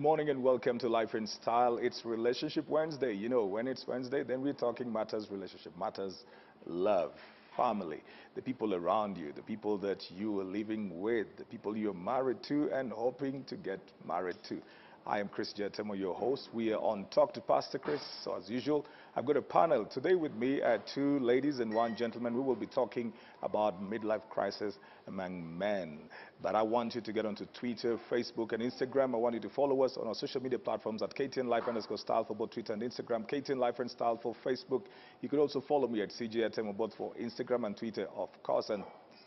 morning and welcome to Life in Style. It's Relationship Wednesday. You know, when it's Wednesday, then we're talking matters relationship, matters love, family, the people around you, the people that you are living with, the people you're married to and hoping to get married to. I am Chris Jetemo, your host. We are on Talk to Pastor Chris. So as usual, I've got a panel today with me, two ladies and one gentleman. We will be talking about midlife crisis among men. But I want you to get onto Twitter, Facebook, and Instagram. I want you to follow us on our social media platforms at KTN Life_Style for both Twitter and Instagram, KTN Life and Style for Facebook. You could also follow me at CJ Atemo, both for Instagram and Twitter, of course, and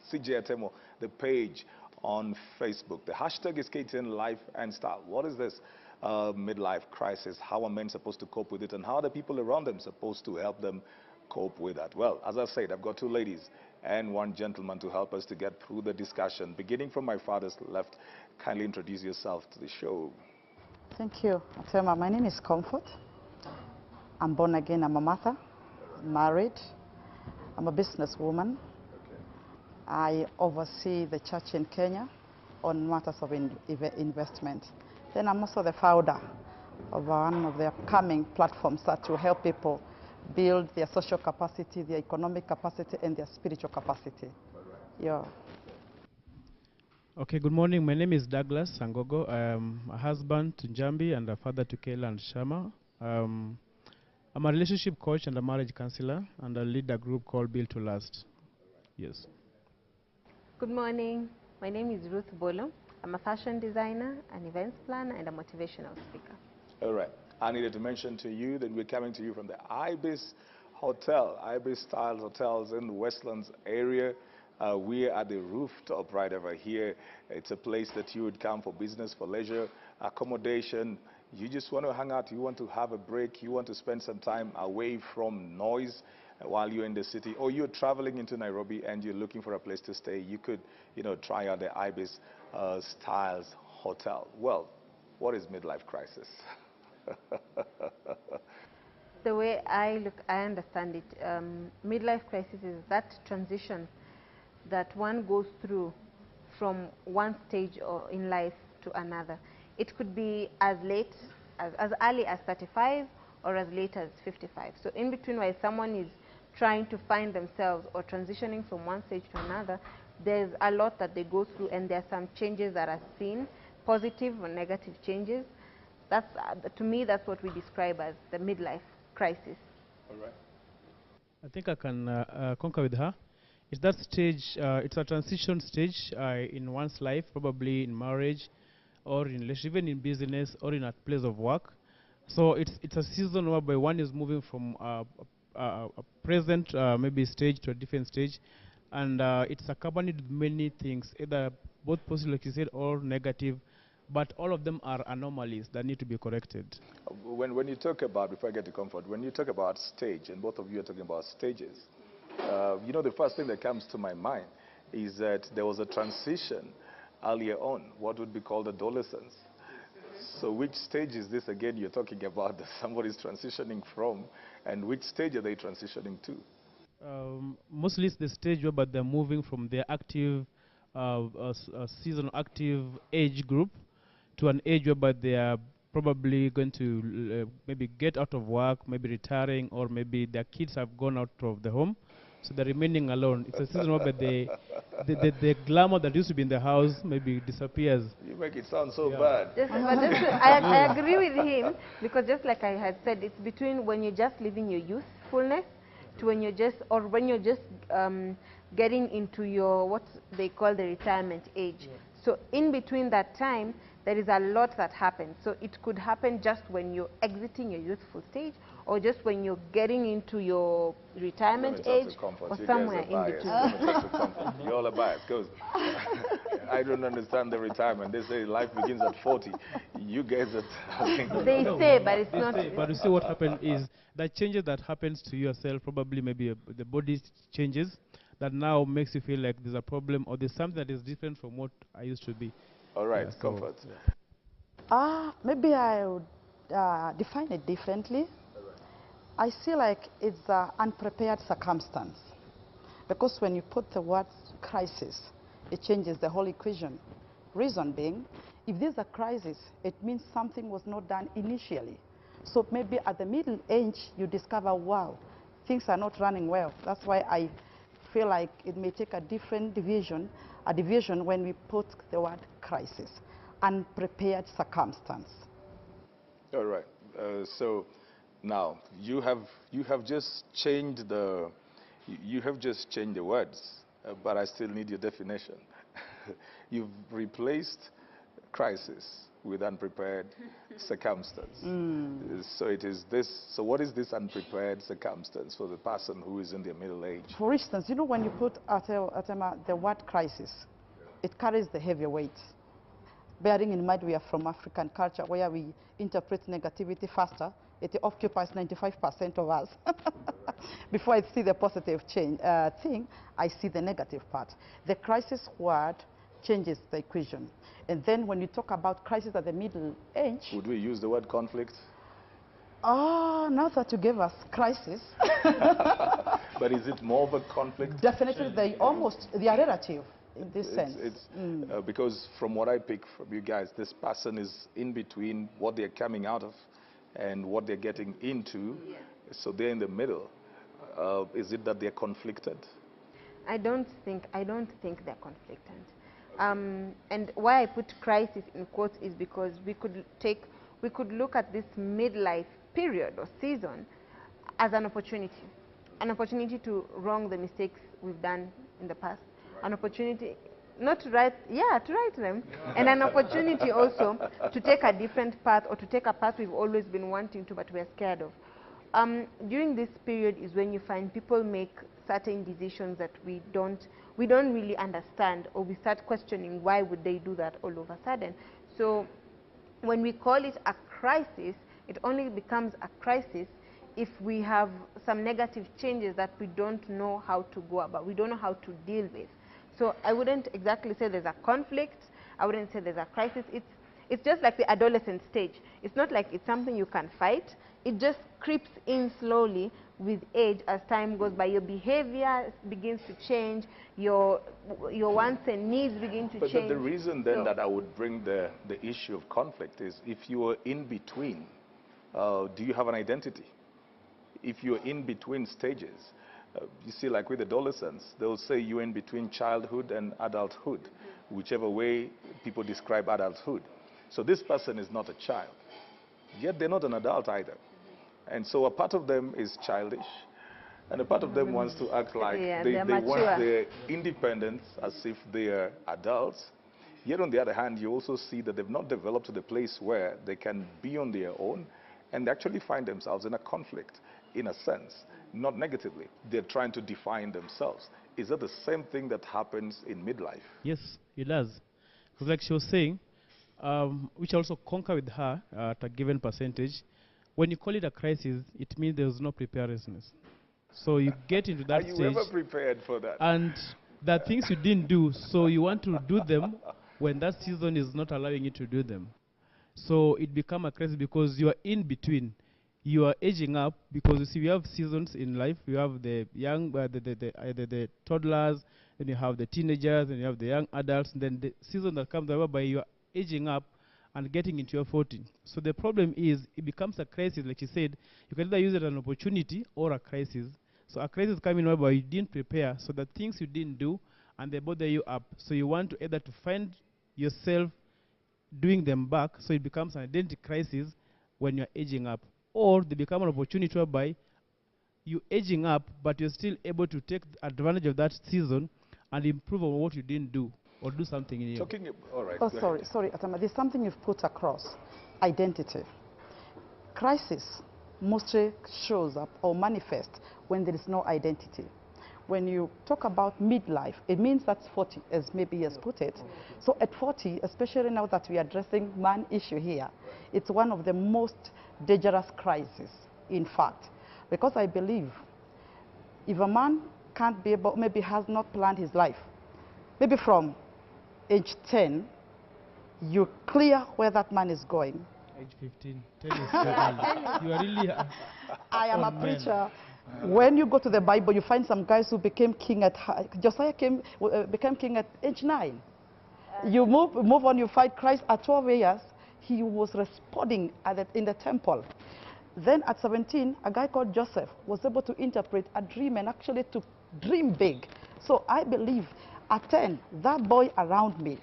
CJ Atemo, the page on Facebook. The hashtag is KTN Life and Style. What is this midlife crisis? How are men supposed to cope with it? And how are the people around them supposed to help them cope with that? Well, as I said, I've got two ladies and one gentleman to help us to get through the discussion. Beginning from my father's left, kindly introduce yourself to the show. Thank you, Atema. My name is Comfort. I'm born again. I'm a mother, married. I'm a businesswoman. I oversee the church in Kenya on matters of investment. Then I'm also the founder of one of the upcoming platforms that will help people build their social capacity, their economic capacity, and their spiritual capacity. Yeah. Okay, good morning. My name is Douglas Sangogo. I'm a husband to Njambi and a father to Kayla and Shama. I'm a relationship coach and a marriage counselor, and I lead a group called Build to Last. Yes. Good morning. My name is Ruth Bolo. I'm a fashion designer, an events planner, and a motivational speaker. All right. I needed to mention to you that we're coming to you from the Ibis Hotel, Ibis Style Hotels in the Westlands area. We're at the rooftop right over here. It's a place that you would come for business, for leisure, accommodation. You just want to hang out, you want to have a break, you want to spend some time away from noise while you're in the city, or you're traveling into Nairobi and you're looking for a place to stay. You could, try out the Ibis Styles Hotel. Well, what is midlife crisis? The way I understand it, midlife crisis is that transition that one goes through from one stage or in life to another. It could be as early as 35 or as late as 55. So in between, while someone is trying to find themselves or transitioning from one stage to another, there's a lot that they go through, and there are some changes that are seen, positive or negative changes. That's to me, that's what we describe as the midlife crisis. All right. I think I can concur with her. It's that stage, it's a transition stage in one's life, probably in marriage or in relationship, even in business or in a place of work. So it's a season whereby one is moving from a present maybe stage to a different stage, and it's accompanied with many things, either both positive, like you said, or negative, but all of them are anomalies that need to be corrected. When you talk about, before I get to Comfort, when you talk about stage, and both of you are talking about stages, the first thing that comes to my mind is that there was a transition earlier on, what would be called adolescence. So which stage is this again you're talking about that somebody's transitioning from, and which stage are they transitioning to? Mostly it's the stage where they're moving from their active, seasonal active age group to an age whereby they are probably going to maybe get out of work, maybe retiring, or maybe their kids have gone out of the home, so they're remaining alone. It's a season where the glamour that used to be in the house maybe disappears. You make it sound so bad. I agree with him, because just like I had said, it's between when you're just living your youthfulness to when you're just getting into your what they call the retirement age. Yeah. So in between that time, there is a lot that happens. So it could happen just when you're exiting your youthful stage, or just when you're getting into your retirement age, or somewhere in between. You're all a bias, because I don't understand the retirement. They say life begins at 40. You guys are... They say, but it's not... But you see what happened is that changes that happens to yourself, probably maybe the body changes, that now makes you feel like there's a problem, or there's something that is different from what I used to be. All right, Comfort. Maybe I would define it differently. I see like it's an unprepared circumstance, because when you put the word crisis, it changes the whole equation. Reason being, If there's a crisis, it means something was not done initially. So maybe at the middle age, you discover, wow, things are not running well. That's why I feel like it may take a different division, a division when we put the word crisis, unprepared circumstance. All right. So now you have just changed the words, but I still need your definition. You've replaced crisis with unprepared circumstance. So it is this. So what is this unprepared circumstance for the person who is in their middle age? For instance, you know, when you put Atema, the word crisis, it carries the heavy weight. Bearing in mind we are from African culture where we interpret negativity faster, it occupies 95% of us. Before I see the positive thing, I see the negative part. The crisis word changes the equation. And then when you talk about crisis at the middle age... Would we use the word conflict? Oh, now that you gave us crisis... But is it more of a conflict? Definitely, they are relative in this sense. Because from what I pick from you guys, this person is in between what they're coming out of and what they're getting into. Yeah. So they're in the middle. Is it that they're conflicted? I don't think they're conflicted. And why I put crisis in quotes is because we could look at this midlife period or season as an opportunity to wrong the mistakes we've done in the past, an opportunity not to write, to write them, and an opportunity also to take a different path or to take a path we've always been wanting to but we're scared of. During this period is when you find people make certain decisions that we don't really understand, or we start questioning why would they do that all of a sudden. So when we call it a crisis, it only becomes a crisis if we have some negative changes that we don't know how to go about, we don't know how to deal with. So I wouldn't exactly say there's a conflict, I wouldn't say there's a crisis. It's just like the adolescent stage. It's not like it's something you can fight. It just creeps in slowly with age as time goes by. Your behavior begins to change, your wants and needs begin to change. But the reason then that I would bring the issue of conflict is if you are in between, do you have an identity? If you're in between stages, you see, like with adolescents, they'll say you're in between childhood and adulthood, whichever way people describe adulthood. So this person is not a child, yet they're not an adult either. And so a part of them is childish, and a part of them wants to act like they want their independence as if they are adults. Yet on the other hand, you also see that they've not developed to the place where they can be on their own and actually find themselves in a conflict, in a sense, not negatively. They're trying to define themselves. Is that the same thing that happens in midlife? Yes, it does. Because like she was saying, which I also concur with her at a given percentage, when you call it a crisis, it means there's no preparedness. So you get into that stage. Are you ever prepared for that? And there are things you didn't do, so you want to do them when that season is not allowing you to do them. So it becomes a crisis because you are in between. You are aging up because you see we have seasons in life. You have the young, the toddlers, then you have the teenagers, and you have the young adults. And then the season that comes whereby you are aging up and getting into your 40s. So the problem is it becomes a crisis, like she said. You can either use it as an opportunity or a crisis. So a crisis coming whereby you didn't prepare, so the things you didn't do, and they bother you up. So you want to either to find yourself doing them back, so it becomes an identity crisis when you're aging up. Or they become an opportunity whereby you're aging up, but you're still able to take advantage of that season and improve on what you didn't do or do something in you. All right. Oh, sorry, Atama. There's something you've put across. Identity. Crisis mostly shows up or manifests when there is no identity. When you talk about midlife, it means that's 40, as maybe he has put it. So at 40, especially now that we are addressing man issue here, it's one of the most dangerous crises, in fact, because I believe if a man can't be able, maybe has not planned his life, maybe from age 10, you're clear where that man is going. Age 15, 10 is too early. You are really I am a preacher. When you go to the Bible, you find some guys who became king at, Josiah became king at age 9. You move on, you fight Christ. At 12 years, he was responding in the temple. Then at 17, a guy called Joseph was able to interpret a dream and actually to dream big. So I believe at 10, that boy around me,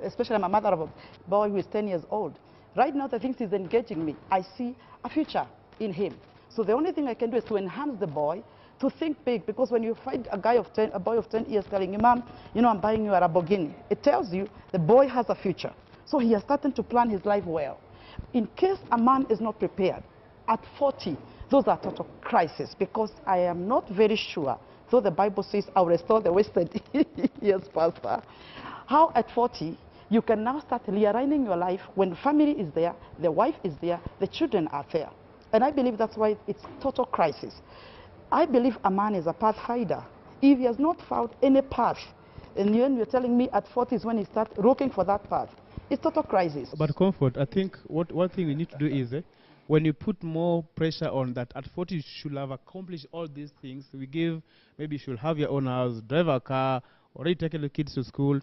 especially my mother of a boy who is 10 years old, right now the things he's engaging me, I see a future in him. So the only thing I can do is to enhance the boy, to think big, because when you find a boy of 10 years telling you, Mom, you know, I'm buying you a Lamborghini, it tells you the boy has a future. So he has started to plan his life well. In case a man is not prepared, at 40, those are total crisis, because I am not very sure, though the Bible says I'll restore the wasted years, Pastor, how at 40 you can now start realigning your life when family is there, the wife is there, the children are there. And I believe that's why it's total crisis. I believe a man is a pathfinder. If he has not found any path, and you're telling me at 40 is when he starts looking for that path, it's total crisis. But Comfort, I think one thing we need to do is, when you put more pressure on that, at 40 you should have accomplished all these things. Maybe you should have your own house, drive a car, already taking the kids to school,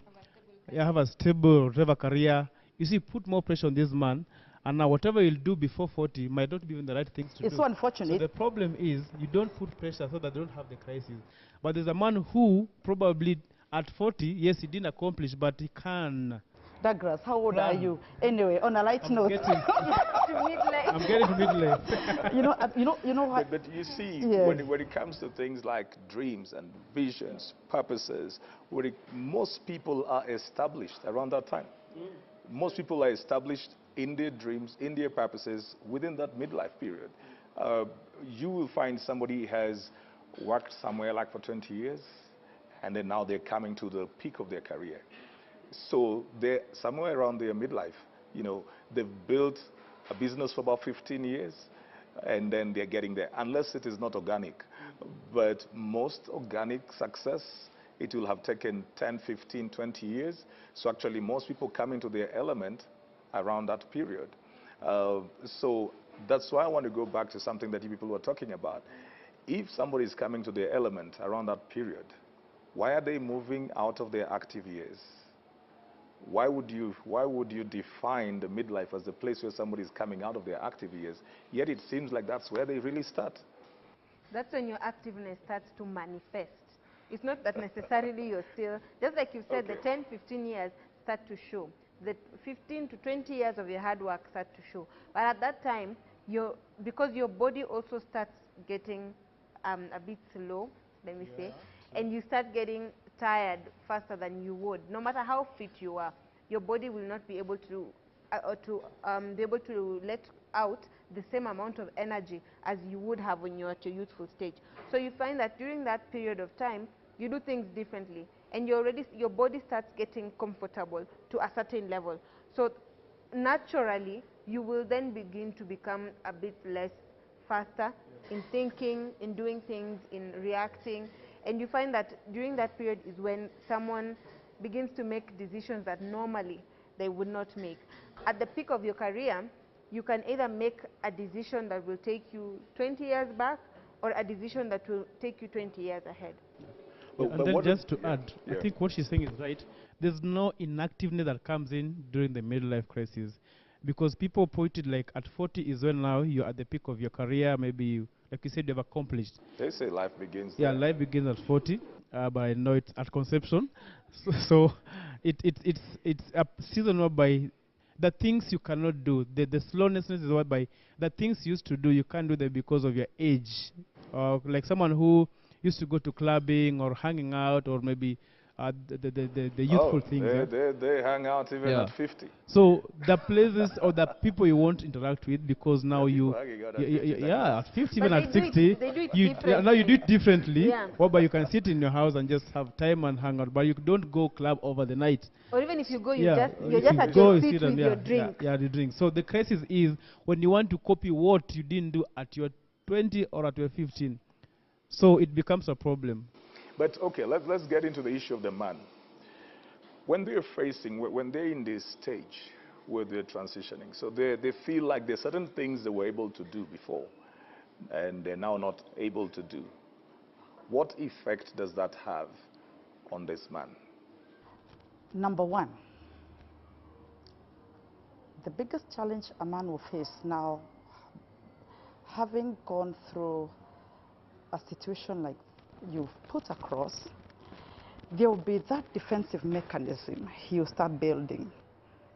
have a stable, drive a career. You see, put more pressure on this man, and now whatever you'll do before 40 might not be even the right things to do. It's so unfortunate. So the problem is, you don't put pressure so that they don't have the crisis. But there's a man who probably at 40, yes, he didn't accomplish, but he can. Douglas, how old are you? Anyway, on a light note. I'm getting to midlife. you know what? But you see, yes. when it comes to things like dreams and visions, purposes, most people are established around that time. Most people are established in their dreams, in their purposes, within that midlife period. You will find somebody has worked somewhere like for 20 years, and then now they're coming to the peak of their career. So they're somewhere around their midlife. You know, they've built a business for about 15 years, and then they're getting there, unless it is not organic. But most organic success, it will have taken 10, 15, 20 years. So actually, most people come into their element around that period. So that's why I want to go back to something that you people were talking about. If somebody is coming to their element around that period, why are they moving out of their active years? Why would you define the midlife as the place where somebody is coming out of their active years? Yet it seems like that's where they really start. That's when your activeness starts to manifest. It's not that necessarily you're still, just like you said, Okay. the 10, 15 years start to show. The 15 to 20 years of your hard work start to show. But at that time, because your body also starts getting a bit slow, let me say, and you start getting tired faster than you would. No matter how fit you are, your body will not be able to let out the same amount of energy as you would have when you're at your youthful stage. So you find that during that period of time, you do things differently, and your body starts getting comfortable to a certain level. So naturally, you will then begin to become a bit less faster in thinking, in doing things, in reacting. And you find that during that period is when someone begins to make decisions that normally they would not make. At the peak of your career, you can either make a decision that will take you 20 years back, or a decision that will take you 20 years ahead. And then just to add, I think what she's saying is right. There's no inactiveness that comes in during the midlife crisis, because people pointed like at 40 is when now you're at the peak of your career, maybe like you said, you've accomplished. They say life begins there. there. Life begins at 40, but I know it's at conception. So it's a season whereby the things you cannot do, the slowness is whereby the things you used to do, you can't do them because of your age. Like someone who used to go to clubbing or hanging out, or maybe the youthful things. They hang out even at 50. So the places or the people you won't interact with, because now at 50, even at 60, now you do it differently. Whereby you can sit in your house and just have time and hang out, but you don't go club over the night. Or even if you go, you're just at your seat with your drink. The drink. So the crisis is when you want to copy what you didn't do at your 20 or at your 15. So it becomes a problem. But okay, let's get into the issue of the man. When they're in this stage where they're transitioning, so they feel like there's certain things they were able to do before, and they're now not able to do. What effect does that have on this man? Number one, The biggest challenge a man will face now, having gone through a situation like you've put across, there will be that defensive mechanism he will start building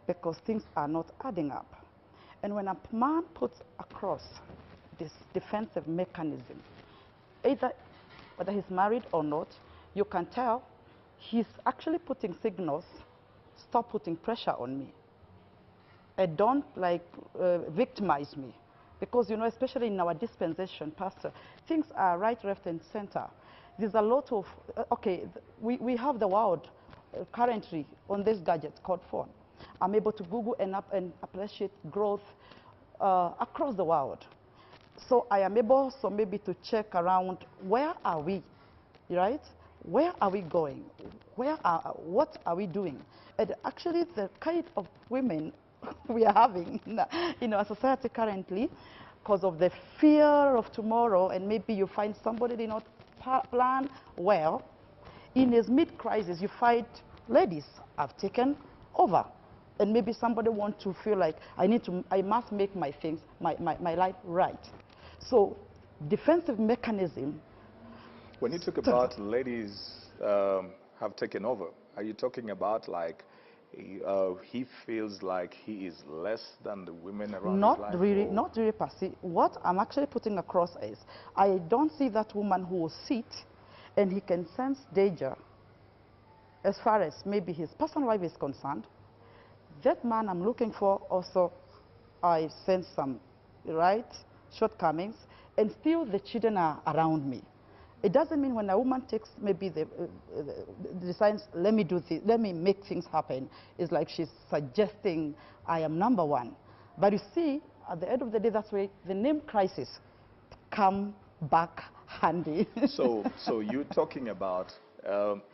because things are not adding up. And when a man puts across this defensive mechanism, either whether he's married or not, you can tell he's actually putting signals, stop putting pressure on me. And don't victimize me. Because, you know, especially in our dispensation, Pastor, things are right, left, and center. There's a lot of, we have the world currently on this gadget called phone. I'm able to Google and appreciate growth across the world. So I am able maybe to check around where are we, right? Where are we going? What are we doing? And actually the kind of women we are having in our society currently, because of the fear of tomorrow, and maybe you find somebody did not plan well, in his mid-crisis you find ladies have taken over. And maybe somebody wants to feel like I must make my things, my life right. So defensive mechanism. When you talk about ladies have taken over, are you talking about like he feels like he is less than the women around his life? Not really per se. What I'm actually putting across is I don't see that woman who will sit and he can sense danger as far as maybe his personal life is concerned. That man I'm looking for also, I sense some shortcomings, and still the children are around me. It doesn't mean when a woman takes maybe decides, let me do this, let me make things happen, it's like she's suggesting I am number one. But you see, at the end of the day, that's where the name crisis come back handy. So you're talking about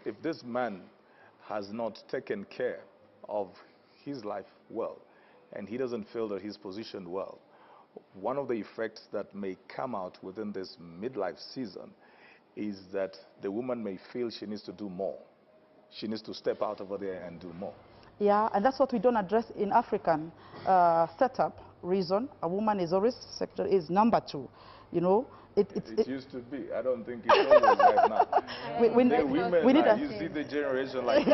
if this man has not taken care of his life well, and he doesn't feel that he's positioned well, one of the effects that may come out within this midlife season is that the woman may feel she needs to do more. She needs to step out over there and do more. Yeah, and that's what we don't address in African setup. Reason a woman is always is number two. You know, it used to be. I don't think it's always right now. We need you see the generation like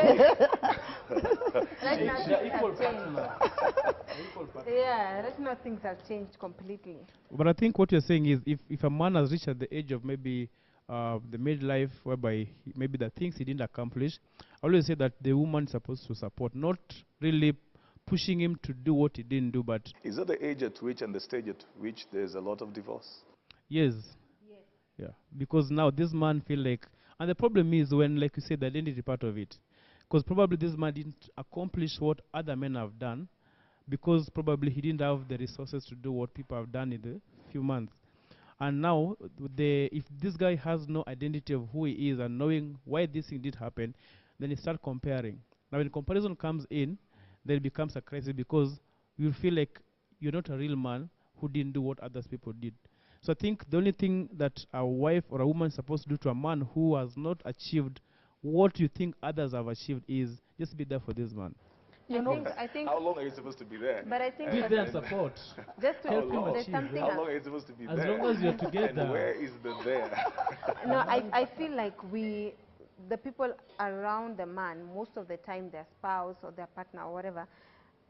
yeah, right now things have changed completely. But I think what you're saying is if a man has reached at the age of maybe the midlife, whereby maybe the things he didn't accomplish, I always say that the woman is supposed to support, not really pushing him to do what he didn't do. But is that the age at which and the stage at which there's a lot of divorce? Yes. Yeah, because now this man feel like, and the problem is when, like you said, the identity part of it, because probably this man didn't accomplish what other men have done, because probably he didn't have the resources to do what people have done in the few months. And now, if this guy has no identity of who he is and knowing why this thing did happen, then he start comparing. Now, when comparison comes in, then it becomes a crisis because you feel like you're not a real man who didn't do what others people did. So I think the only thing that a wife or a woman is supposed to do to a man who has not achieved what you think others have achieved is just be there for this man. I think how long are you supposed to be there? But I think be there and support. Just to help him achieve. How long are you supposed to be as there? As long as you're together. And where is the there? No, I feel like the people around the man, most of the time their spouse or their partner or whatever,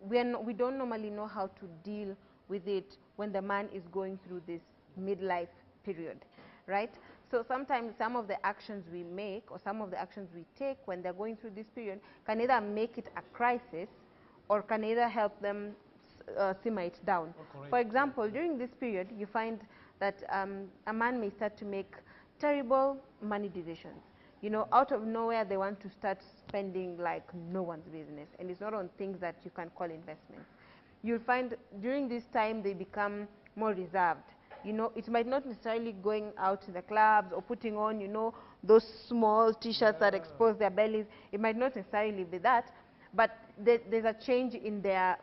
we don't normally know how to deal with it when the man is going through this midlife period, right? So sometimes some of the actions we make or some of the actions we take when they're going through this period can either make it a crisis or can either help them simmer it down. For example, during this period, you find that a man may start to make terrible money decisions. You know, out of nowhere, they want to start spending like no one's business, and it's not on things that you can call investments. You'll find during this time they become more reserved. You know, it might not necessarily going out to the clubs or putting on, you know, those small t-shirts that expose their bellies. It might not necessarily be that, but there's a change in their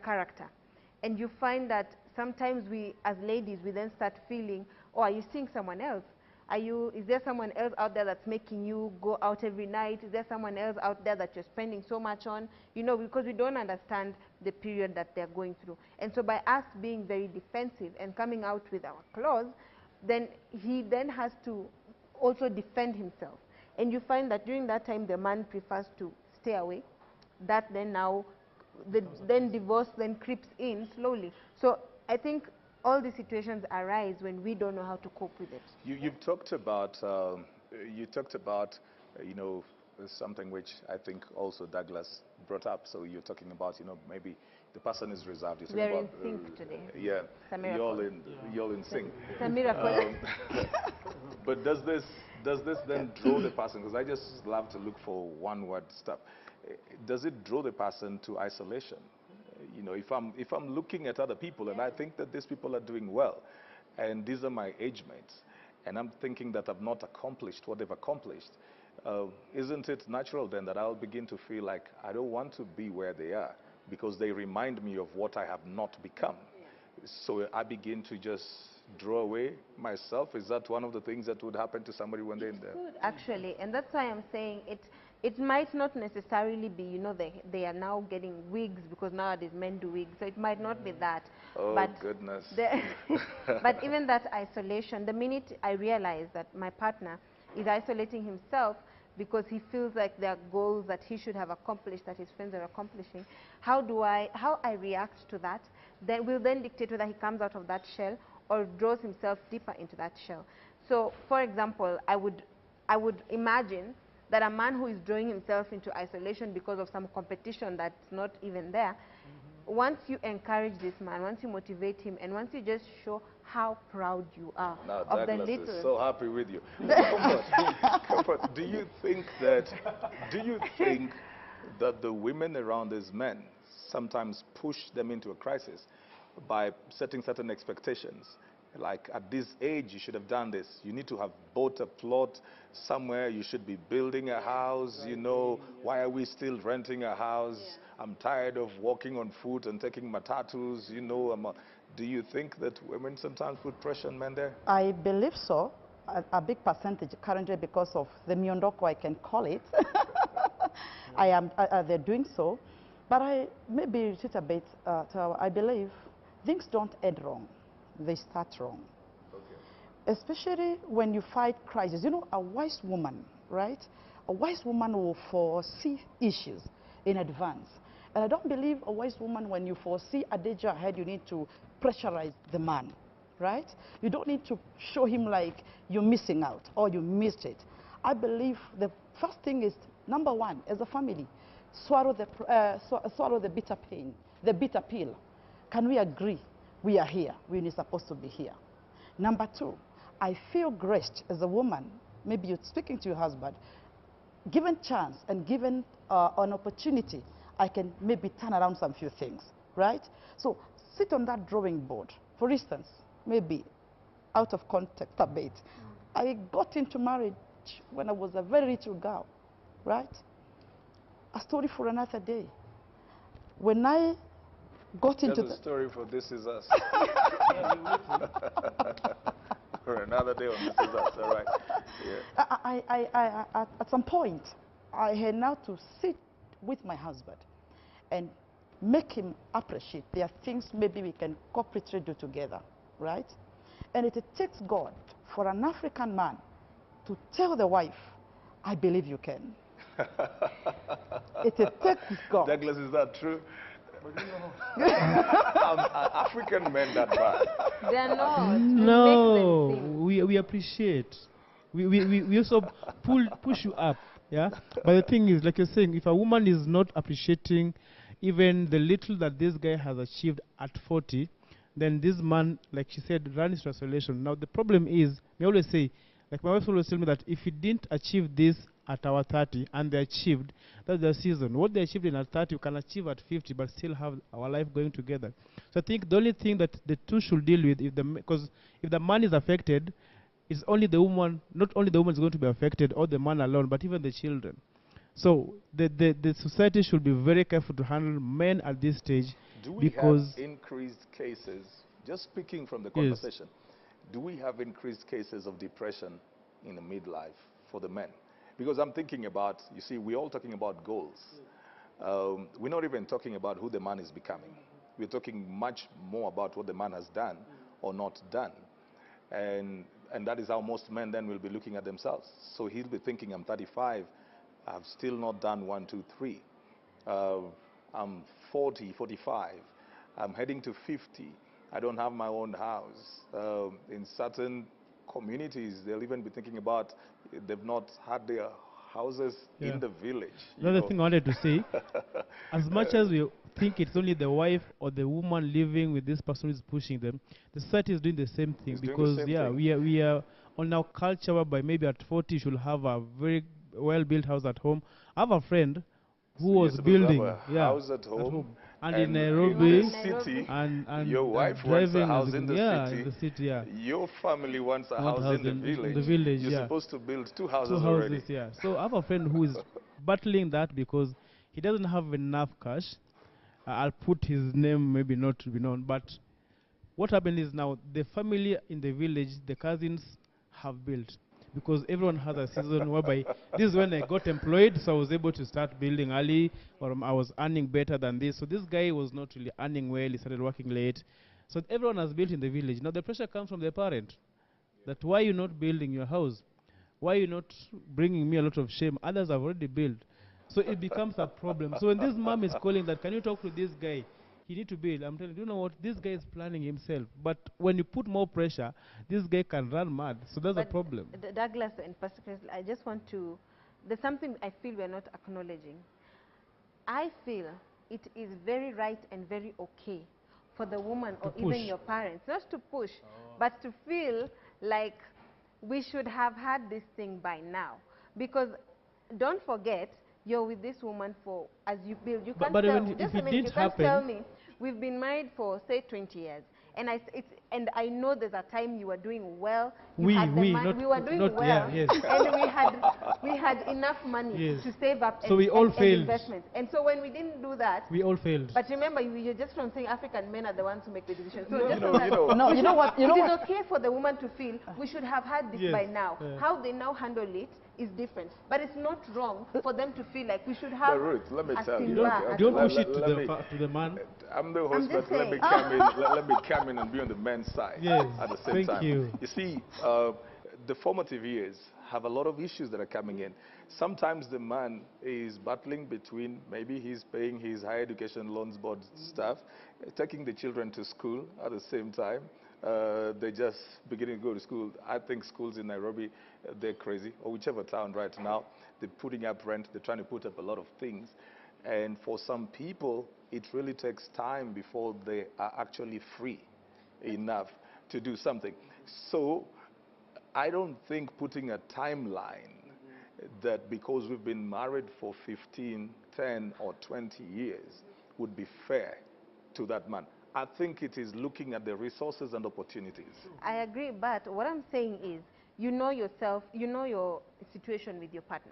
character. And you find that sometimes we, as ladies, we then start feeling, oh, are you seeing someone else? Is there someone else out there that's making you go out every night? Is there someone else out there that you're spending so much on? You know, because we don't understand the period that they're going through. And so by us being very defensive and coming out with our claws, then he then has to also defend himself. And you find that during that time, the man prefers to stay away. That then now, then divorce then creeps in slowly. So I think all these situations arise when we don't know how to cope with it. You've talked about, you know, something which I think also Douglas brought up. So you're talking about, you know, maybe the person is reserved. We're in sync today. Yeah, you're all in sync. It's a miracle. But does this then draw the person? Because I just love to look for one-word stuff. Does it draw the person to isolation? You know, if I'm looking at other people and I think that these people are doing well, and these are my age mates, and I'm thinking that I've not accomplished what they've accomplished, isn't it natural then that I'll begin to feel like I don't want to be where they are because they remind me of what I have not become? So I begin to just draw away myself. Is that one of the things that would happen to somebody when they're in there? It could, actually, and that's why I'm saying it might not necessarily be, you know, they are now getting wigs because nowadays men do wigs, so it might not be that. Oh, but goodness. But even that isolation, the minute I realize that my partner is isolating himself because he feels like there are goals that he should have accomplished, that his friends are accomplishing, how I react to that, then will then dictate whether he comes out of that shell or draws himself deeper into that shell. So, for example, I would imagine that a man who is drawing himself into isolation because of some competition that's not even there, once you encourage this man, once you motivate him, and once you just show how proud you are now, of Douglas the little... is so happy with you. Comfort, do you think that the women around these men sometimes push them into a crisis by setting certain expectations? Like, at this age, you should have done this. You need to have bought a plot somewhere. You should be building a house. You know, why are we still renting a house? I'm tired of walking on foot and taking matatus. You know, do you think that women sometimes put pressure on men there? I believe so. A big percentage currently because of the miondoko, I can call it. They're doing so. But maybe it's a bit, I believe things don't end wrong. They start wrong. Okay. Especially when you fight crisis. You know, a wise woman, right? A wise woman will foresee issues in advance. And I don't believe a wise woman, when you foresee a danger ahead, you need to pressurize the man, right? You don't need to show him like you're missing out or you missed it. I believe the first thing is, number one, as a family, swallow the bitter pain, the bitter pill. Can we agree? We are here. We're supposed to be here. Number two, I feel graced as a woman. Maybe you're speaking to your husband. Given chance and given an opportunity, I can maybe turn around some few things, right? So sit on that drawing board. For instance, maybe out of context a bit, I got into marriage when I was a very little girl, right? A story for another day. When I got into the story for This Is Us. For another day on This Is Us, all right. Yeah. At some point, I had now to sit with my husband and make him appreciate there are things maybe we can cooperatively do together, right? And it takes God for an African man to tell the wife, I believe you can. It takes God. Douglas, is that true? African men that bad? They're not. No, we appreciate. We also push you up, yeah. But the thing is, like you're saying, if a woman is not appreciating even the little that this guy has achieved at 40, then this man, like she said, runs to isolation. Now the problem is, we always say, like my wife always tell me that if you didn't achieve this at our 30 and they achieved, that's the season. What they achieved in at 30, you can achieve at 50, but still have our life going together. So I think the only thing that the two should deal with, because if the man is affected, it's only the woman, not only the woman is going to be affected, or the man alone, but even the children. So the society should be very careful to handle men at this stage. Do we have increased cases, just speaking from the conversation, do we have increased cases of depression in the midlife for the men? Because I'm thinking about, you see, we're all talking about goals. We're not even talking about who the man is becoming. We're talking much more about what the man has done or not done. And that is how most men then will be looking at themselves. So he'll be thinking, I'm 35, I've still not done 1, 2, 3. I'm 40, 45. I'm heading to 50. I don't have my own house. In certain communities, they'll even be thinking about they've not had their houses in the village. Another thing I wanted to say, as much as we think it's only the wife or the woman living with this person who is pushing them, the society is doing the same thing. It's doing Because, the same yeah, thing. we are on our culture whereby maybe at 40 you should have a very well-built house at home. I have a friend who You're was supposed to have building a house at home. and in in Nairobi, the city, and your wife wants a driving house in the city. in the city, yeah. Your family wants a Want house in the village. You're yeah. supposed to build 2 Two houses houses, already. yeah. So I have a friend who is battling that because he doesn't have enough cash. I'll put his name, maybe not to be known, but what happened is now the family in the village, the cousins have built, because everyone has a season whereby this is when I got employed, so I was able to start building early, or I was earning better than this. So this guy was not really earning well, he started working late. So everyone has built in the village. Now the pressure comes from the parent, that why you not building your house? Why you not bringing me a lot of shame? Others have already built. So it becomes a problem. So when this mom is calling that, can you talk to this guy? He need to build. I'm telling you, you know what? This guy is planning himself. But when you put more pressure, this guy can run mad. So that's a problem. Douglas, in particular, I just want to, there's something I feel we're not acknowledging. I feel it is very right and very okay for the woman or even your parents, not to push, but to feel like we should have had this thing by now. Because don't forget, you're with this woman for, as you build, you can't but tell, if just a it minute, didn't you can't happen, tell me, we've been married for, say, 20 years. And I know there's a time you were doing well. You we had the not, we were doing not, well, yeah, yes. and we had enough money Yes. to save up So we all and failed. investments. And so when we didn't do that, We all failed. but remember, you're just from saying African men are the ones who make the decisions. So No, just you know, so that you know. No, you know what? You know it what? is okay for the woman to feel we should have had this Yes, by now. yeah. How they now handle it is different. But it's not wrong for them to feel like we should But have Ruth, let me a tell you. Simba, okay, a Don't let- push it let me- to the man. I'm the host, just but let me saying. come in. Let me come in and be on the men's side Yes, at the same thank time. you. You see, the formative years have a lot of issues that are coming in. Sometimes the man is battling between maybe he's paying his higher education loans board stuff, taking the children to school at the same time. They just beginning to go to school. I think schools in Nairobi, they're crazy, or whichever town right now. They're putting up rent. They're trying to put up a lot of things. And for some people, it really takes time before they are actually free enough to do something. So I don't think putting a timeline that because we've been married for 15, 10, or 20 years would be fair to that man. I think it is looking at the resources and opportunities. I agree, but what I'm saying is, you know yourself, you know your situation with your partner.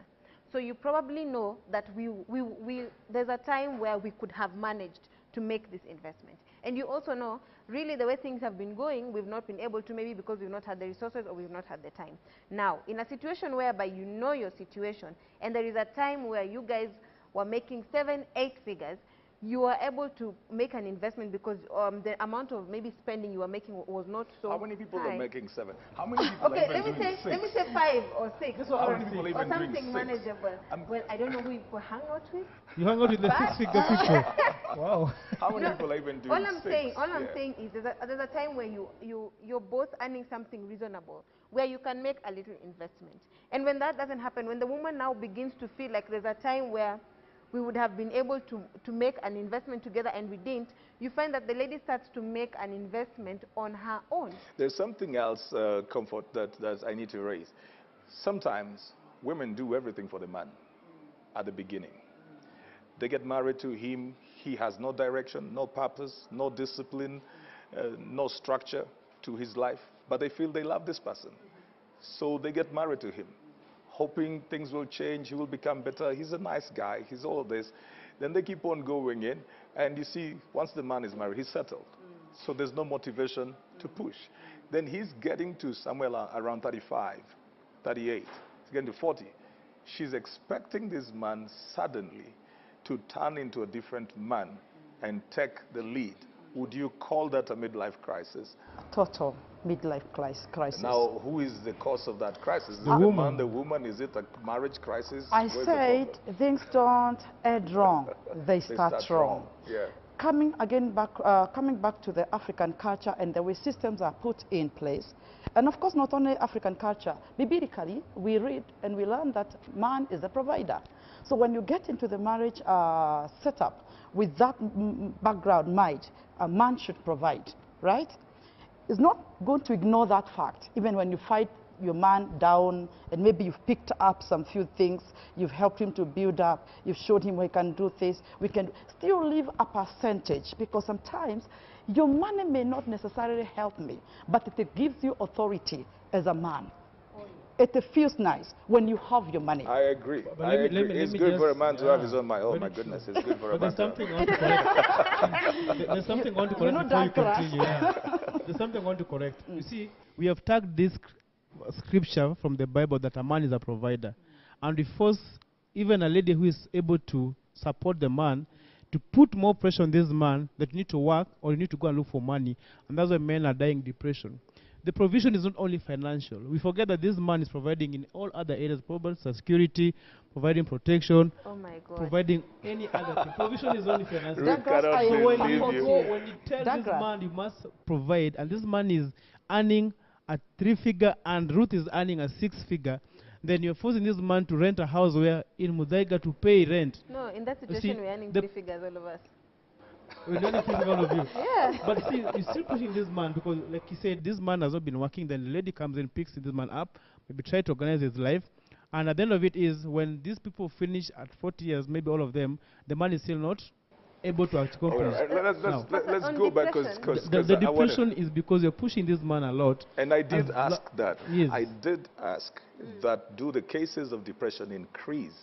So you probably know that there's a time where we could have managed to make this investment. And you also know, really the way things have been going, we've not been able to, maybe because we've not had the resources or we've not had the time. Now, in a situation whereby you know your situation, and there is a time where you guys were making 7, 8 figures, you are able to make an investment because the amount of maybe spending you were making was not so How many people high. are making 7? How many people Okay, are even doing 6? let me say 5 or 6 How many people are or even doing something 6? manageable. Well, I don't know who you hang out with. You hang out with the But- six-figure people. Wow. How many people are even doing All I'm 6? saying is there's a time where you're both earning something reasonable, where you can make a little investment. And when that doesn't happen, when the woman now begins to feel like there's a time where we would have been able to make an investment together and we didn't, you find that the lady starts to make an investment on her own. There's something else, Comfort, that I need to raise. Sometimes women do everything for the man at the beginning. They get married to him. He has no direction, no purpose, no discipline, no structure to his life. But they feel they love this person. So they get married to him, hoping things will change, he will become better. He's a nice guy. He's all this. Then they keep on going in. And you see, once the man is married, he's settled. So there's no motivation to push. Then he's getting to somewhere around 35 38, it's getting to 40. She's expecting this man suddenly to turn into a different man and take the lead. Would you call that a midlife crisis? Total midlife crisis. Now, who is the cause of that crisis? Is it The the woman. man, the woman? Is it a marriage crisis? I Where's the said problem? things don't end wrong, they They start wrong. Yeah. Coming back to the African culture and the way systems are put in place, and of course not only African culture, biblically we read and we learn that man is the provider. So when you get into the marriage setup with that background mind, a man should provide, right? It's not going to ignore that fact, even when you fight your man down and maybe you've picked up some few things, you've helped him to build up, you've showed him we can do this, we can still leave a percentage, because sometimes your money may not necessarily help me, but it gives you authority as a man. It feels nice when you have your money. I agree. But I let me- agree. let It's me good for a just- man to have his yeah, own money. Oh very my true. goodness, it's good for a But man there's to have. something I want to correct. There's something I want to You correct know before you that, Ruth? continue. Yeah. There's something I want to correct. You see, we have tagged this scripture from the Bible that a man is a provider. And we force even a lady who is able to support the man to put more pressure on this man that you need to work or you need to go and look for money. And that's why men are dying depression. The provision is not only financial. We forget that this man is providing in all other areas, providing security, providing protection, Oh my God. providing any other thing. Provision is only financial. Ruth Douglas, cannot I So when believe you you. go, when you tell this Douglas. man you must provide, and this man is earning a 3-figure and Ruth is earning a 6-figure, then you're forcing this man to rent a house where in Muthaiga to pay rent. No, in that You see, situation, we're earning the- 3 figures, all of us. We're only thinking all of you. Yeah. But see, you're still pushing this man because, like he said, this man has not been working. Then the lady comes and picks this man up, maybe try to organize his life. And at the end of it is when these people finish at 40 years, maybe all of them, the man is still not able to All accomplish. right, Now, let's On go back depression. because the depression is because you're pushing this man a lot. and I did As ask lo- that. Yes. I did ask that do the cases of depression increase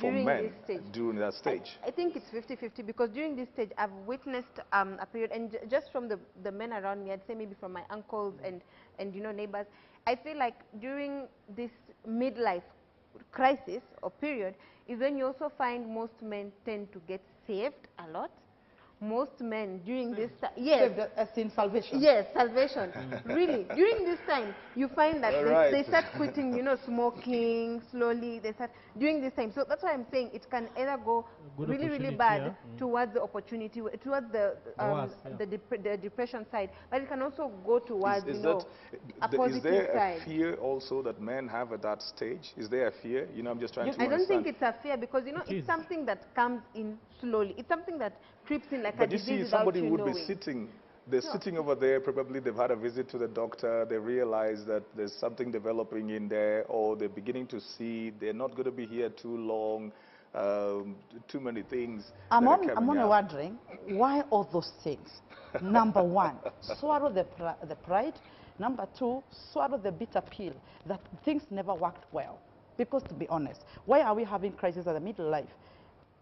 for During men this stage. during that stage? I think it's 50-50 because during this stage I've witnessed a period, and just from the men around me, I'd say maybe from my uncles and you know neighbors, I feel like during this midlife crisis or period is when you also find most men tend to get saved a lot. Most men during this time, yes, Saved as in salvation. yes, salvation. Really, during this time, you find that All they right. start quitting, you know, smoking slowly. They start during this time. So that's why I'm saying it can either go Good really, really opportunity, bad yeah. towards the opportunity, towards the worst, yeah. the depression side, but it can also go towards Is you know a is positive there side. a fear also that men have at that stage? Is there a fear? You know, I'm just trying to I don't understand. think it's a fear because you know It it's is. something that comes in slowly. It's something that creeps in like But a you disease see, without somebody you would knowing. be sitting, they're sitting over there, probably they've had a visit to the doctor, they realize that there's something developing in there, or they're beginning to see they're not going to be here too long, too many things I'm that are only coming up. wondering why all those things. Number one, swallow the pride. Number two, swallow the bitter pill that things never worked well. Because to be honest, why are we having crisis at the middle life?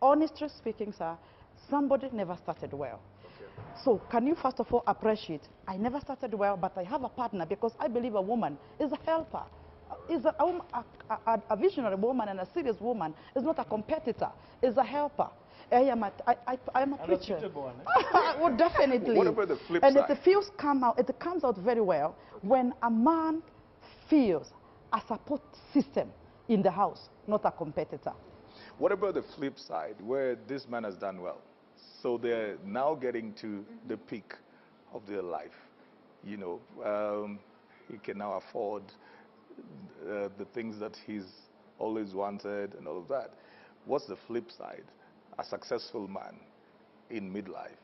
Honestly speaking, sir, somebody never started well. So can you first of all appreciate, I never started well, but I have a partner because I believe a woman is a helper. Is a visionary woman and a serious woman is not a competitor, is a helper. I am a preacher. reputable one, eh? Well, definitely. What about the flip and side? It comes out very well when a man feels a support system in the house, not a competitor. What about the flip side, where this man has done well? So they're now getting to the peak of their life. You know, he can now afford the things that he's always wanted and all of that. What's the flip side? A successful man in midlife.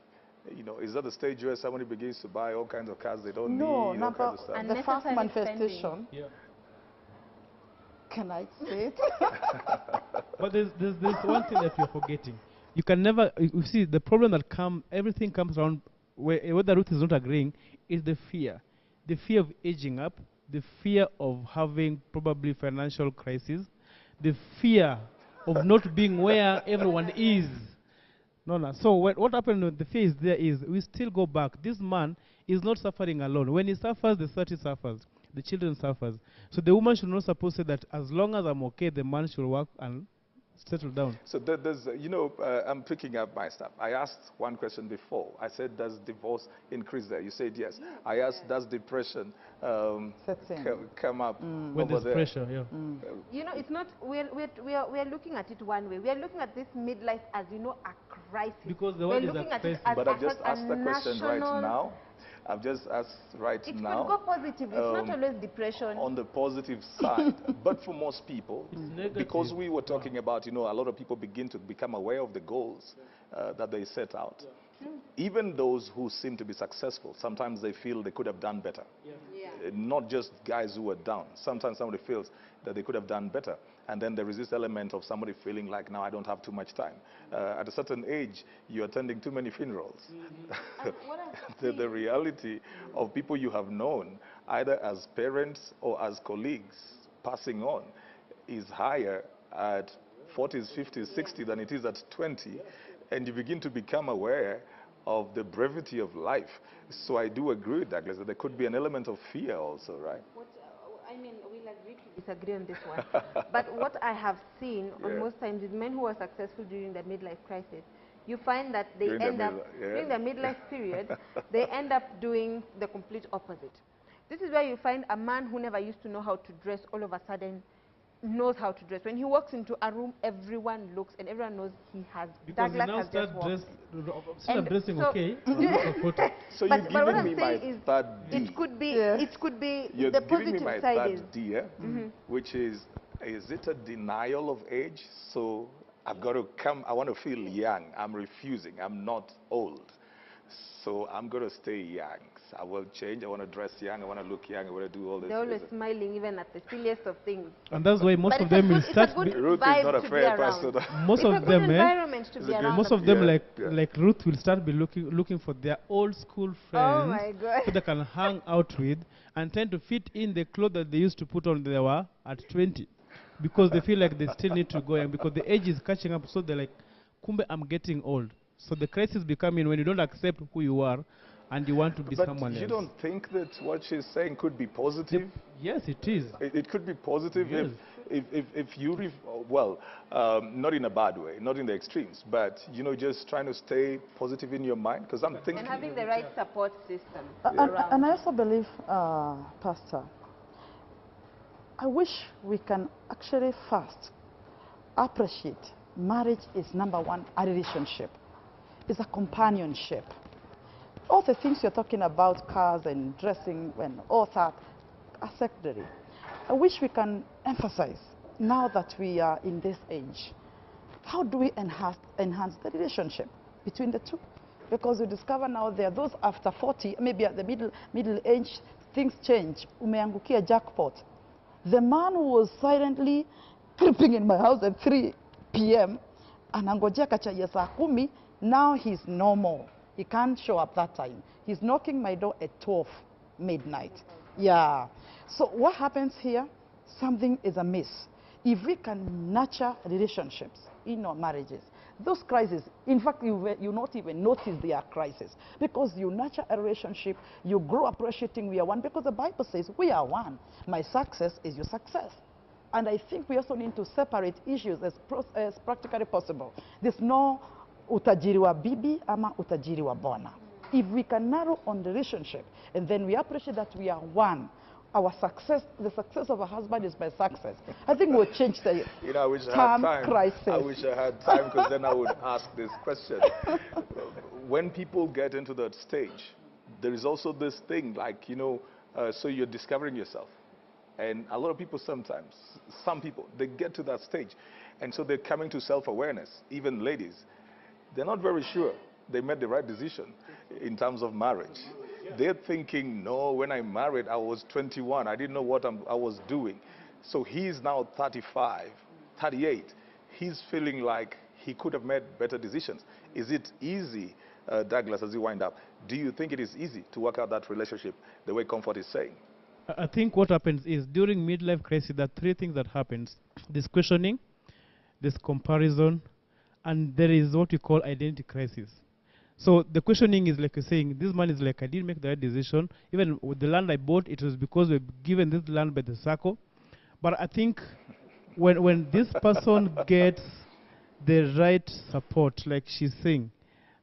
You know, is that the stage where somebody begins to buy all kinds of cars they don't No, need, all kinds of stuff? And the first Unnecessary manifestation, Yeah. can I say it? But there's one thing that you're forgetting. You can never, you see, the problem that everything comes around, whether Ruth is not agreeing, is the fear. The fear of aging up, the fear of having probably financial crisis, the fear of not being where everyone is. No. So what happened with the fear is there is, we still go back. This man is not suffering alone. When he suffers, the society suffers. the children suffers. So the woman should not suppose to say that as long as I'm okay, the man should work and settle down. So there's, I'm picking up my stuff. I asked one question before. I said, does divorce increase there? You said yes. I asked, does depression come up When over there's there? pressure, yeah. You know, it's not, we're looking at it one way. We're looking at this midlife as, you know, a crisis. Because the we're word is looking a at it crisis. as But I've just a asked the question right national- now. I've just asked right It now. could go positive. It's not always depression. On the positive side. But for most people, negative. because we were talking about, a lot of people begin to become aware of the goals that they set out. Even those who seem to be successful, sometimes they feel they could have done better. Not just guys who are down. Sometimes somebody feels that they could have done better. And then there is this element of somebody feeling like, now I don't have too much time. At a certain age, you're attending too many funerals. The reality of people you have known, either as parents or as colleagues, passing on, is higher at 40s, 50s, 60s than it is at 20. And you begin to become aware of the brevity of life. So I do agree with Douglas that there could be an element of fear also, right? I mean, we'll agree to disagree on this one. But what I have seen on most times is men who are successful during the midlife crisis, you find that they During the midlife period, they end up doing the complete opposite. This is where you find a man who never used to know how to dress all of a sudden knows how to dress. When he walks into a room, everyone looks and everyone knows he has. Because Douglas you now has start just walked. still dressing so- okay. Look at photo. So But you're what giving I'm me my saying is, third D. it could be, You're the giving me positive my side is, third D, which is it a denial of age? So I've got to come, I want to feel young. I'm refusing. I'm not old. So I'm going to stay young. I will change. I want to dress young. I want to look young. I want to do all this. they're always smiling even at the silliest of things. And that's why most But of it's a them will good- it's a start. good Ruth is vibe not a to be fair around. person. Most It's a of good them, environment to be around. most of them, Yeah. like Ruth, will start be looking for their old school friends Oh my God. who they can hang out with and tend to fit in the clothes that they used to put on when they were at 20, because they feel like they still need to go young because the age is catching up. So they're like, "Kumbe, I'm getting old." So the crisis becoming when you don't accept who you are and you want to be But someone else. you don't think that what she's saying could be positive? Yes, it is. It could be positive Yes. if you, not in a bad way, not in the extremes, but, just trying to stay positive in your mind. Because I'm thinking, And having the right support system And around. I also believe, Pastor, I wish we can actually first appreciate marriage is number one, a relationship. It's a companionship. All the things you're talking about, cars and dressing and all that, are secondary. I wish we can emphasize, now that we are in this age, how do we enhance the relationship between the two? Because we discover now there are those after 40, maybe at the middle age, things change. Umeangukia jackpot. The man who was silently creeping in my house at 3 p.m. anangojea kachaya saa 10, now he's normal. He can't show up that time. He's knocking my door at 12 midnight. Yeah. So what happens here? Something is amiss. If we can nurture relationships in our marriages, those crises, in fact, you not even notice they are crises. Because you nurture a relationship, you grow appreciating we are one. Because the Bible says we are one. My success is your success. And I think we also need to separate issues as practically possible. There's no utajiri wa bibi ama utajiri wa bona. If we can narrow on the relationship and then we appreciate that we are one, our success, the success of a husband is my success. I think we'll change the I wish I had time. crisis. I wish I had time, because then I would ask this question. When people get into that stage, there is also this thing like, so you're discovering yourself. And a lot of people sometimes, some people, they get to that stage. And so they're coming to self-awareness, even ladies. They're not very sure they made the right decision in terms of marriage. They're thinking, no, when I married, I was 21. I didn't know what I was doing. So he's now 35, 38. He's feeling like he could have made better decisions. Is it easy, Douglas, as you wind up, do you think it is easy to work out that relationship the way Comfort is saying? I think what happens is during midlife crisis, there are three things that happens. There's questioning, there's comparison, and there is what we call identity crisis. So the questioning is like you're saying, this man is like, I didn't make the right decision. Even with the land I bought, it was because we were given this land by the circle. But I think when this person gets the right support, like she's saying,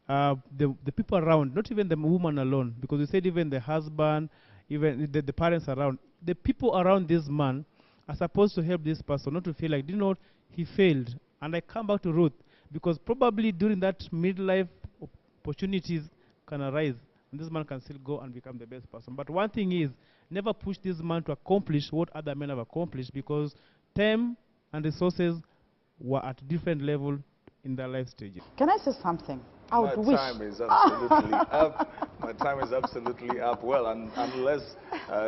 the people around, not even the woman alone, because you said even the husband, even the parents around, the people around this man are supposed to help this person, not to feel like, you know, he failed. And I come back to Ruth, because probably during that midlife, opportunities can arise, and this man can still go and become the best person. But one thing is, never push this man to accomplish what other men have accomplished, because time and resources were at different level in their life stages. Can I say something? I My would wish. time is absolutely up. My time is absolutely up. Well, unless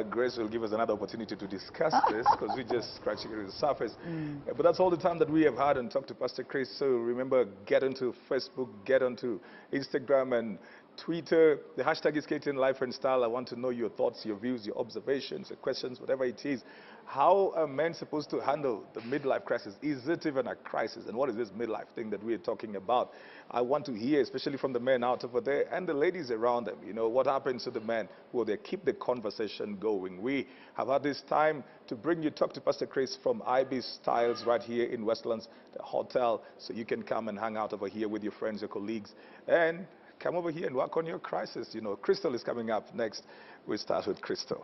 Grace will give us another opportunity to discuss this, because we're just scratching the surface. But that's all the time that we have had and talked to Pastor Chris. So remember, get onto Facebook, get onto Instagram and Twitter. The hashtag is KTN Life and Style. I want to know your thoughts, your views, your observations, your questions, whatever it is. How are men supposed to handle the midlife crisis? Is it even a crisis? And what is this midlife thing that we're talking about? I want to hear, especially from the men out over there and the ladies around them. You know, what happens to the men? Will they keep the conversation going? We have had this time to bring you Talk to Pastor Chris from IB Styles right here in Westlands, the hotel. So you can come and hang out over here with your friends, your colleagues, and come over here and work on your crisis. You know, Crystal is coming up next. We'll start with Crystal.